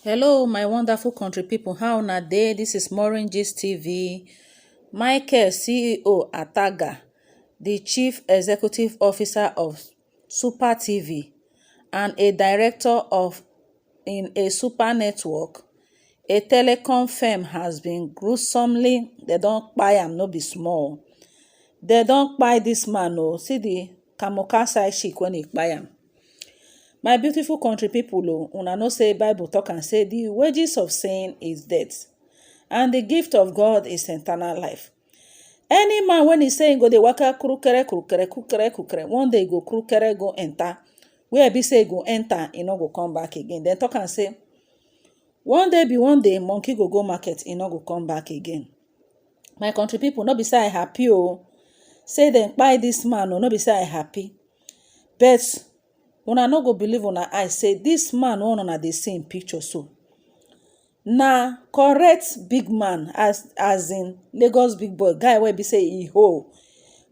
Hello, my wonderful country people. How na dey? This is Maureen Gist TV. Michael, CEO Ataga, the Chief Executive Officer of Super TV and a director in a super network, a telecom firm, has been gruesomely, they don kpai am, no be small. They don kpai this man o. See the kamikaze chick when he kpai am. My beautiful country people, una know say Bible talk and say the wages of sin is death, and the gift of God is eternal life. Any man when he say he go dey waka krukere, one day he go krukere go enter. Where be say he go enter, he no go come back again. Then talk and say, one day be one day, monkey go market, he no go come back again. My country people, no be say I happy o. Say dem kpai this man o, no be say I happy. But una no go believe una eye say this man wey una dey see in picture so na correct big man, as in Lagos big boy, guy wey be say e hold.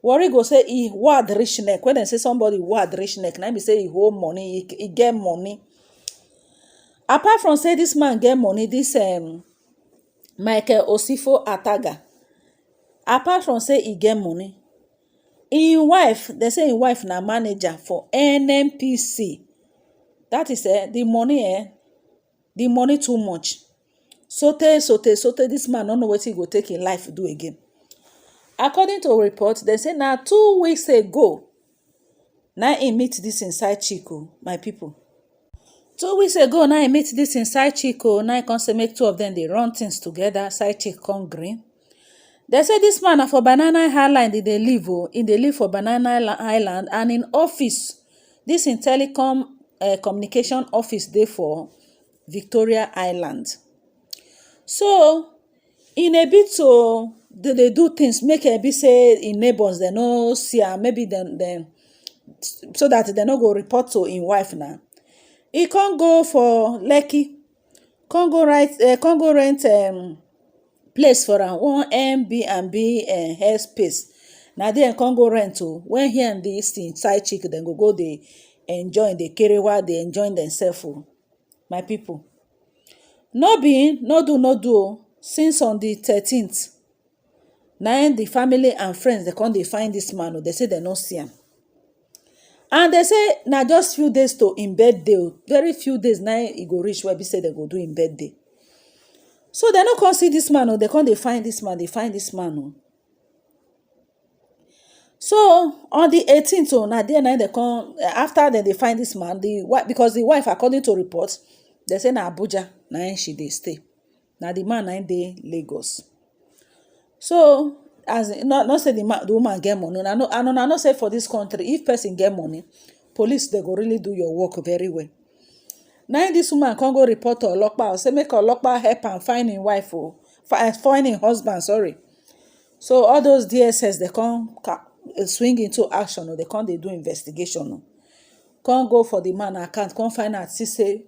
Warri go say e wad reach neck. When dem say somebody wad reach neck, na be say e hold money, e get money. Apart from say this man get money, this Michael Osifo Ataga, apart from say e get money, im wife, they say im wife na manager for NNPC. That is the money too much. Sote this man no know wetin he go take im life do again. According to report, they say na 2 weeks ago na im meet this inside chico, my people. 2 weeks ago na im meet this inside chico. Na im come say make two of them dey run things together. Side chick come green. They say this man na for Banana Island dey live o. He dey live for Banana Island, and in office, this in telecom communication office dey for Victoria Island. So in a bit to dey do things make e be say im neighbors dem no see am, maybe dem so that dem no go report to im wife na. He come go for Lekki, come go rent place for am, one Airbnb airspace. Na there come go rent o. When he and this side chick dem go dey enjoy, dey kerewa, dey enjoy themselves o. My people, no do o. Since on the 13th, na the family and friends dey come dey find this man o. They say dem no see am, and they say na just few days to im birthday o. Very few days na e go reach where be say dem go do im birthday. So dem no come see this man o. They come dey find this man o. So on the 18th o, na there na dem come, after dem dey find this man, because the wife, according to reports, they say na Abuja na she dey stay. Na the man na dey Lagos. So as not say the woman get money, and una know say for this country, if person get money, police they go really do your work very well. Now this woman come go report to Olokpa, say make Olokpa help am find im wife o, find im husband, sorry. So all those DSS they come swing into action o. They come dey do investigation o. Come go for the man account, come find out, see say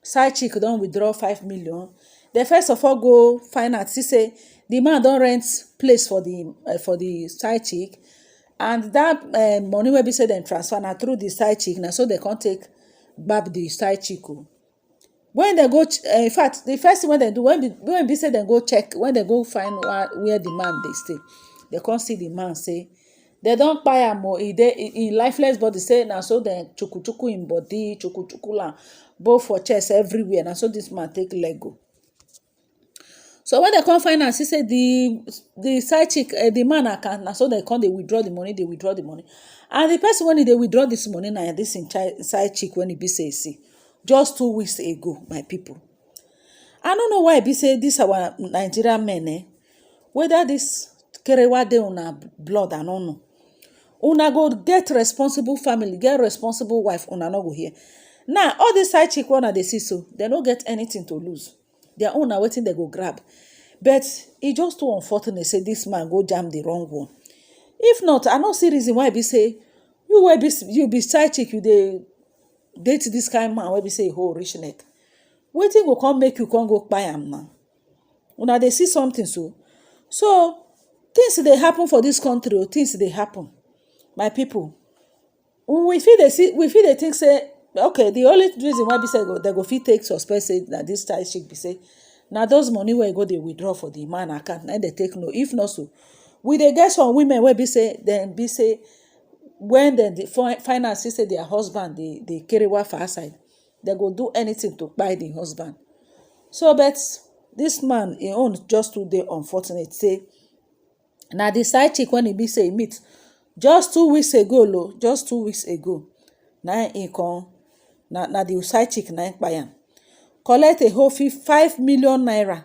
side chick don withdraw 5 million. They first of all go find out, see say the man don rent place for the side chick, and that money wey be say dem transfer na through the side chick. Na so they come take gbab the side chick o. When they go, in fact, the first thing when they do, when be say dem go check, when they go find where the man dey stay, they come see the man say they don kpai am o. He lifeless body, say na so dem chuku im body, chuku am both for chest, everywhere. Na so this man take leg go. So when they come find out, see say the side chick, the man account, na so they come dey withdraw the money, and the person when they withdraw this money na this side chick when he be say see just 2 weeks ago. My people, I don't know why be say this our Nigerian men, whether this kerewa dey una blood, I don't know. Una go get responsible family, get responsible wife, una no go here. Now all this side chick one they see, so they no get anything to lose. Their own na wetin they go grab. But e just too unfortunate say this man go jam the wrong one. If not, I no see reason why be say you be side chick, you dey date this kind man wey be say e hold rich neck. Wetin go come make you come go kpai am now? Una dey see something so things dey happen for this country o. Things dey happen, my people. We fit dey think say okay, the only reason why be say they go fit take suspect say na this side chick be say na those money wey go dey withdraw for the man account na dey take know. If not so, we dey get some women wey be say dem be say when dem dey find out say their husband dey kerewa for outside, dem go do anything to kpai the husband. So but this man im own just too dey unfortunate say na the side chick when e be say e meet just 2 weeks ago, just 2 weeks ago, na im come na the side chick na im kpai am, collect a whole 5 million naira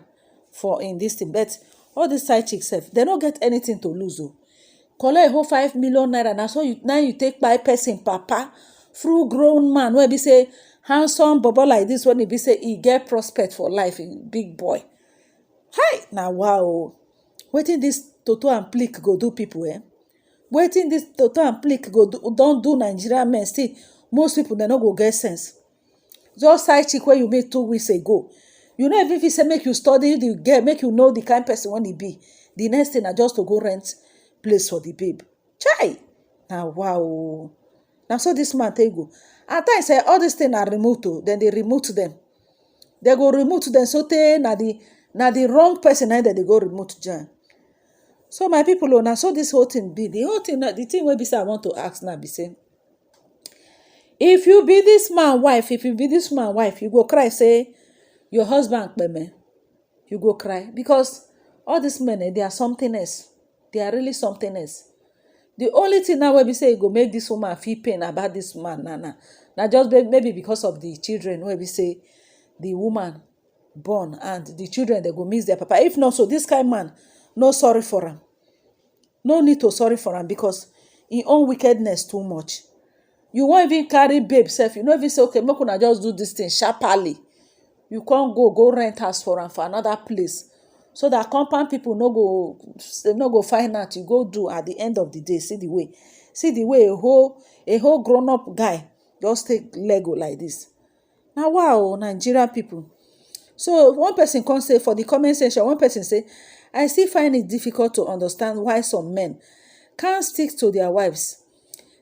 for in this thing. But all these side chicks sef, dem no get anything to lose o. Collect a whole 5 million naira, na so you take kpai person papa, full grown man wey be say handsome bobo like this, when e be say e get prospect for life, big boy. Hi, na wow. Wetin this Toto and Plik go do people, eh? Wetin this Toto and Plik go don do Nigerian men. Still most people dem no go get sense. Just side chick wey you meet 2 weeks ago, you no even fit say make you study the girl, make you know the kind person wey e be. The next thing na just to go rent place for the babe. Chai, na wow. Na so this man take go. At times say all this thing na remote o, dem dey remote them. They go remote them so tey na the wrong person na dem dey go remote join. So my people, na so this whole thing be. The whole thing, the thing wey be say I want to ask now be say, if you be this man wife, you go cry say your husband kpeme. You go cry because all these men, they are something else. They are really something else. The only thing now wey be say e go make this woman feel pain about this man na just maybe because of the children wey be say the woman born, and the children, they go miss their papa. If not so, this kind man no sorry for am. No need to sorry for am because im own wickedness too much. You won't even carry babe sef, you no even say okay make una just do this thing sharply. You can't go rent house for am for another place, so that compound people no go find out. You go do at the end of the day. See the way a whole grown up guy just take Lego like this. Now wow, Nigerian people. So one person come say for the comment section, one person say, I still find it difficult to understand why some men can't stick to their wives.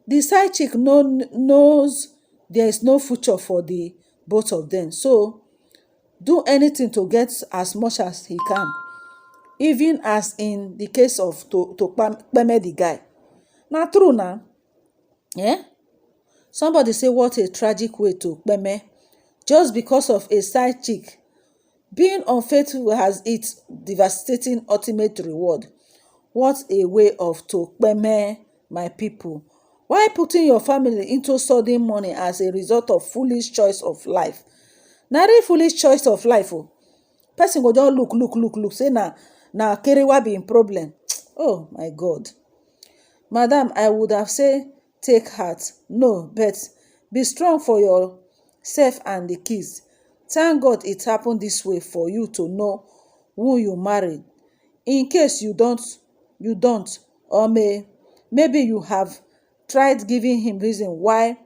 The side chick knows there is no future for the both of them, so do anything to get as much as he can, even as in the case of to kpeme the guy. Na true now. Yeah? Somebody say what a tragic way to kpeme just because of a side chick. Being unfaithful has its devastating ultimate reward. What a way of to kpeme, my people. Why putting your family into sudden mourning as a result of foolish choice of life? Na really foolish choice of life. Oh. Person go just look, say na kerewa be im problem. Oh my God. Madam, I would have said take heart. No, but be strong for yourself and the kids. Thank God it happened this way for you to know who you married. In case you don't, or maybe you have tried giving him reason why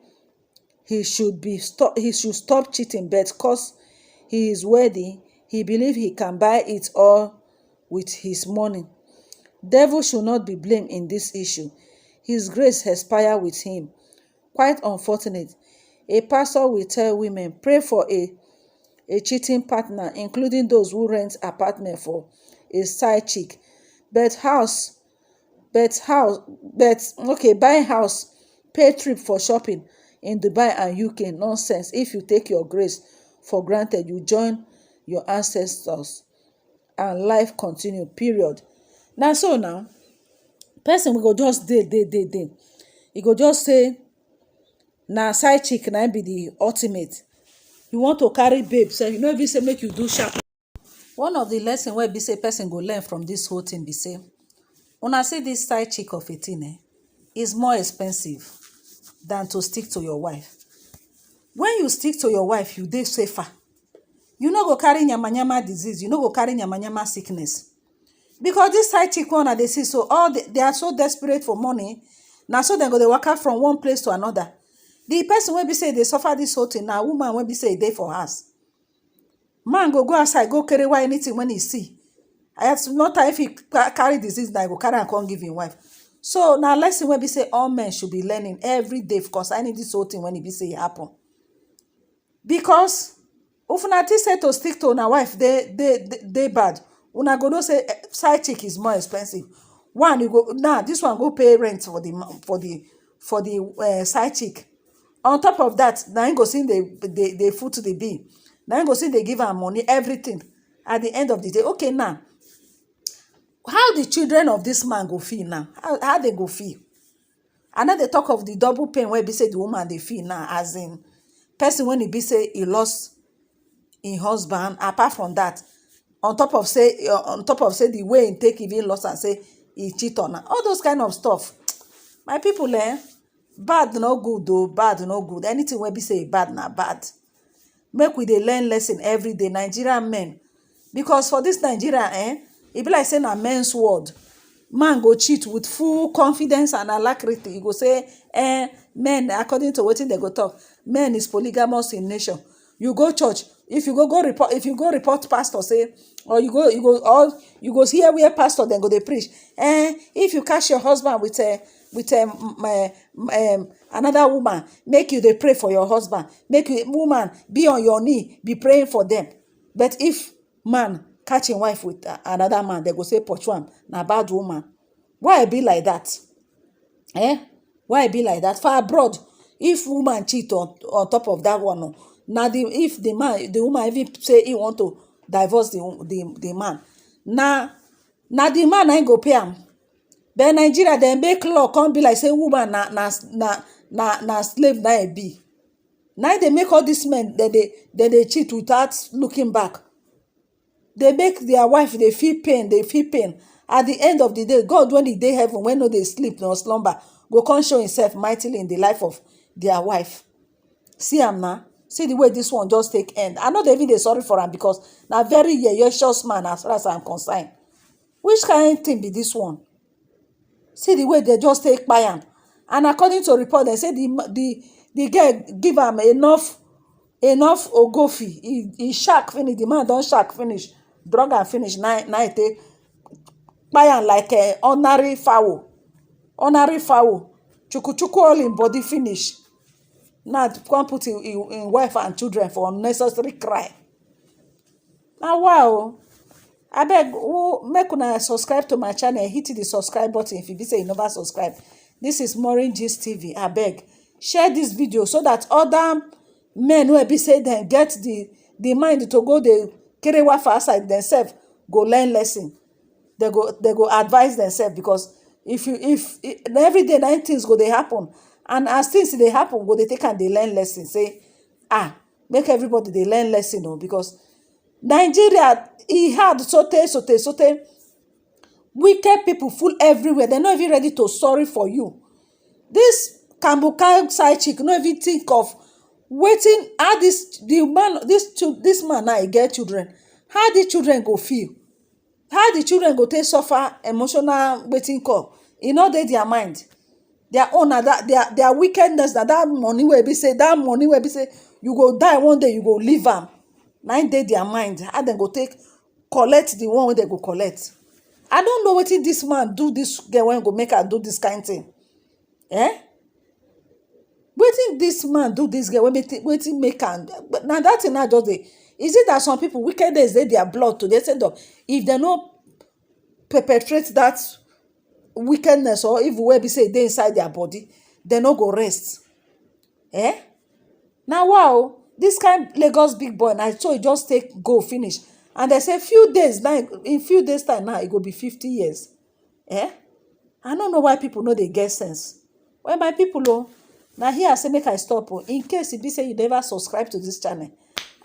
he should stop cheating, but because he is worthy, he believes he can buy it all with his money. Devil should not be blamed in this issue. His grace expires with him. Quite unfortunate. A pastor will tell women, pray for a cheating partner, including those who rent apartment for a side chick. Buying house, pay trip for shopping in Dubai and UK. Nonsense. If you take your grace for granted, you join your ancestors and life continue, period. Now so now, person we go just dey. He go just say, na side chick na be the ultimate. You want to carry babe, so you no even say make you do sharp. One of the lesson wey be say person go learn from this whole thing be say, una see this side chick of a thing, is more expensive than to stick to your wife. When you stick to your wife, you dey safer. You no go carry yamayama disease, you no go carry yamayama sickness. Because this side chick one they see, so they are so desperate for money. Now so they go dey waka from one place to another. The person wey be say they suffer this whole thing, na woman wey be say dey for house. Man go outside, go carry anything when he see. I have no time if he carry disease, that I go carry and come give him wife. So now lesson wey be say all men should be learning every day concerning this whole thing when it be say it happen. because if una think say to stick to una wife dey bad, una go know say side chick is more expensive. One, you go now, this one go pay rent for the side chick. On top of that, na him go still dey foot the bill. Na him go still dey give am money, everything. At the end of the day, okay, now how the children of this man go feel now? How they go feel? And then they talk of the double pain wey be say the woman dey feel now, as in person when e be say he lost im husband. Apart from that, on top of say the way he take even lost and say he cheat on her, all those kind of stuff. My people, bad no good though. Bad no good. Anything wey be say bad na bad. Make we dey learn lesson every day, Nigerian men. Because for this Nigeria, e be like say na men's world. Man go cheat with full confidence and alacrity. He go say, men, according to wetin they go talk, men is polygamous in nature. You go church, if you go report pastor say, or you go hear where pastor then go dey preach. If you catch your husband with another woman, make you dey pray for your husband. Make you, woman, be on your knee, be praying for them. But if man catch him wife with another man, they go say pursue am, na bad woman. Why e be like that? Why e be like that? For abroad, if woman cheat on top of that one, now if the woman even say he want to divorce the man, now the man ain't go pay am. Then Nigeria, they make law come be like say woman na slave na e be. Now they make all these men they cheat without looking back. They make their wife they feel pain. At the end of the day, God, when the day heaven, when no they sleep nor slumber, go come show himself mightily in the life of their wife. See am now. See the way this one just take end. I know they even they sorry for him, because now very yeyocious man as far as I'm concerned. Which kind of thing be this one? See the way they just take by him. And according to report, they say the girl give him enough ogofi. He shark finish. The man don't shark finish. Drug and finish. Now he take by him like a ordinary fowl. Chuku all in body finish. Now come put in wife and children for unnecessary cry. Now wow. Abeg, make una subscribe to my channel. Hit the subscribe button if you be say you never subscribe. This is Maureen Gist TV. Abeg, share this video so that other men who be say dem get the mind to go dey carry wife outside themselves, go learn lesson. They go advise themselves, because if every day nine things go dey happen, and as things dey happen, go dey take and dey learn lesson. Say make everybody dey learn lesson, because Nigeria e hard sote wicked people full everywhere. They're not even ready to sorry for you. This Kambuka side chick no even think of waiting. How this man now he get children. How the children go feel? How the children go take suffer emotional waiting call? E no dey their mind. Their own their wickedness, that money where be say you go die one day, you go leave am. Na dey their mind. How dem go take collect the one wey they go collect? I don't know wetin this man do this girl when go make her do this kind thing. Wetin this man do this girl wetin make her? Now that thing now just dey. Is it that some people wickedness dey their blood to the extent of if they no perpetrate that wickedness or evil wey be say dey inside their body, they no go rest? Now wow, this kind Lagos big boy now, so he just take go finish, and they say few days now, in few days time now, it go be 50 years. I don't know why people know they get sense. Well, my people, now here I say make I stop. In case it be say you never subscribe to this channel,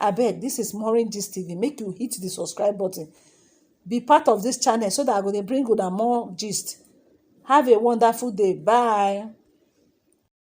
I beg, this is Maureen Gist TV. Make you hit the subscribe button. Be part of this channel so that I'm going to bring you more gist. Have a wonderful day. Bye.